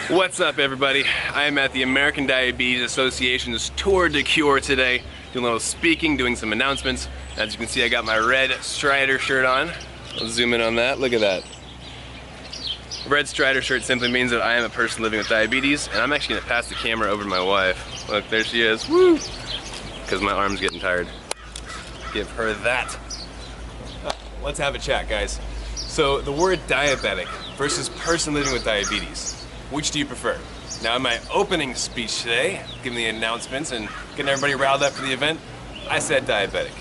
What's up, everybody? I am at the American Diabetes Association's Tour de Cure today, doing a little speaking, doing some announcements. As you can see, I got my red Strider shirt on. I'll zoom in on that. Look at that. Red Strider shirt simply means that I am a person living with diabetes, and I'm actually gonna pass the camera over to my wife. Look, there she is. Woo! Because my arm's getting tired. Give her that. Let's have a chat, guys. So the word diabetic versus person living with diabetes. Which do you prefer? Now, in my opening speech today, giving the announcements and getting everybody riled up for the event, I said diabetic.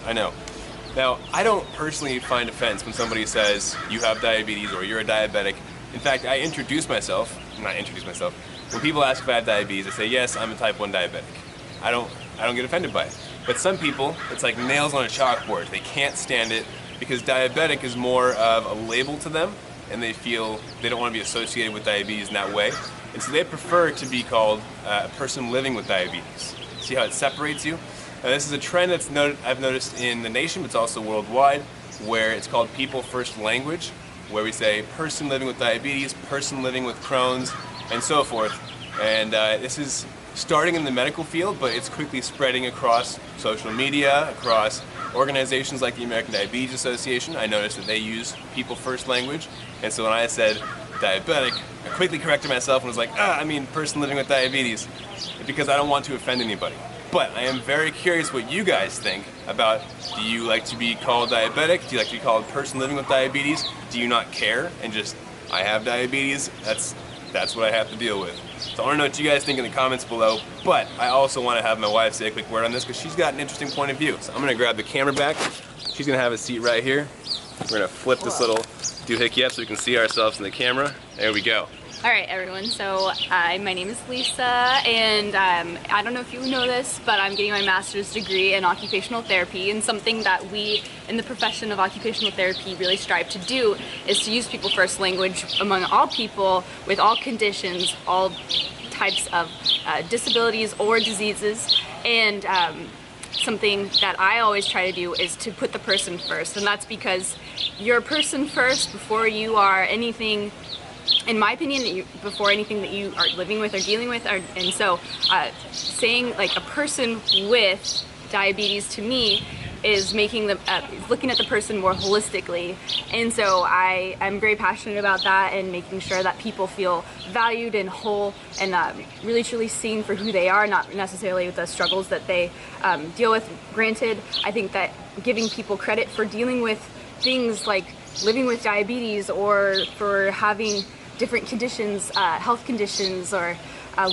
I know. Now, I don't personally find offense when somebody says you have diabetes or you're a diabetic. In fact, I introduce myself, when people ask if I have diabetes, I say, yes, I'm a type 1 diabetic. I don't get offended by it. But some people, it's like nails on a chalkboard. They can't stand it because diabetic is more of a label to them, and they feel they don't want to be associated with diabetes in that way. And so they prefer to be called a person living with diabetes. See how it separates you? Now, this is a trend that's I've noticed in the nation, but it's also worldwide, where it's called people first language, where we say person living with diabetes, person living with Crohn's, and so forth. And this is starting in the medical field, but it's quickly spreading across social media, across organizations like the American Diabetes Association. I noticed that they use people first language, and so when I said diabetic, I quickly corrected myself and was like, I mean person living with diabetes, because I don't want to offend anybody. But I am very curious what you guys think about, do you like to be called diabetic? Do you like to be called person living with diabetes? Do you not care and just, I have diabetes, that's what I have to deal with. So I want to know what you guys think in the comments below, but I also want to have my wife say a quick word on this because she's got an interesting point of view. So I'm going to grab the camera back. She's going to have a seat right here. We're going to flip this little doohickey up so we can see ourselves in the camera. There we go. Alright everyone, so my name is Lisa, and I don't know if you know this, but I'm getting my master's degree in occupational therapy, and something that we in the profession of occupational therapy really strive to do is to use people first language among all people with all conditions, all types of disabilities or diseases, and something that I always try to do is to put the person first, and that's because you're a person first before you are anything, in my opinion, before anything that you are living with or dealing with. And so saying like a person with diabetes to me is making them looking at the person more holistically, and so I'm very passionate about that and making sure that people feel valued and whole and really truly seen for who they are, not necessarily the struggles that they deal with. Granted, I think that giving people credit for dealing with things like living with diabetes or for having different conditions, health conditions or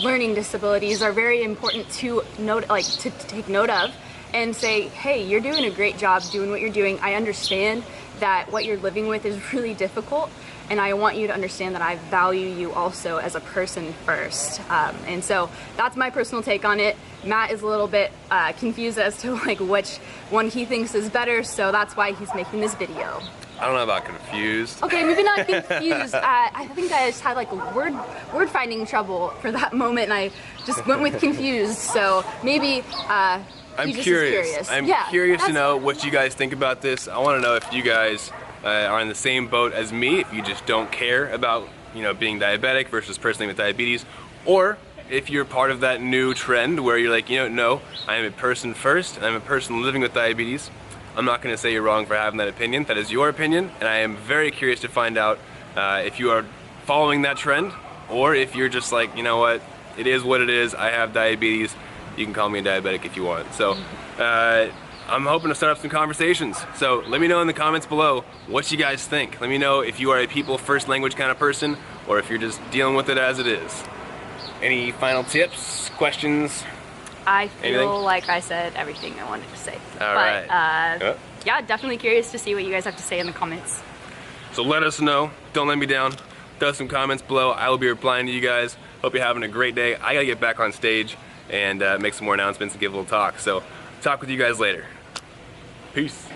learning disabilities are very important to note, like to take note of, and say, hey, you're doing a great job doing what you're doing. I understand that what you're living with is really difficult, and I want you to understand that I value you also as a person first. And so that's my personal take on it. Matt is a little bit confused as to like which one he thinks is better, so that's why he's making this video. I don't know about confused. Okay, maybe not confused. I think I just had like word finding trouble for that moment, and I just went with confused. So maybe I'm curious. I'm curious to know what you guys think about this. I want to know if you guys are in the same boat as me, if you just don't care about, being diabetic versus person with diabetes, or if you're part of that new trend where you're like, no, I am a person first, and I'm a person living with diabetes. I'm not going to say you're wrong for having that opinion. That is your opinion, and I am very curious to find out if you are following that trend, or if you're just like, you know what, it is what it is, I have diabetes, you can call me a diabetic if you want. So I'm hoping to start up some conversations. So let me know in the comments below what you guys think. Let me know if you are a people first language kind of person, or if you're just dealing with it as it is. Any final tips, questions? I feel like I said everything I wanted to say. All right. Yeah, definitely curious to see what you guys have to say in the comments. So let us know. Don't let me down. Throw some comments below. I will be replying to you guys. Hope you're having a great day. I gotta get back on stage and make some more announcements and give a little talk. So talk with you guys later. Peace.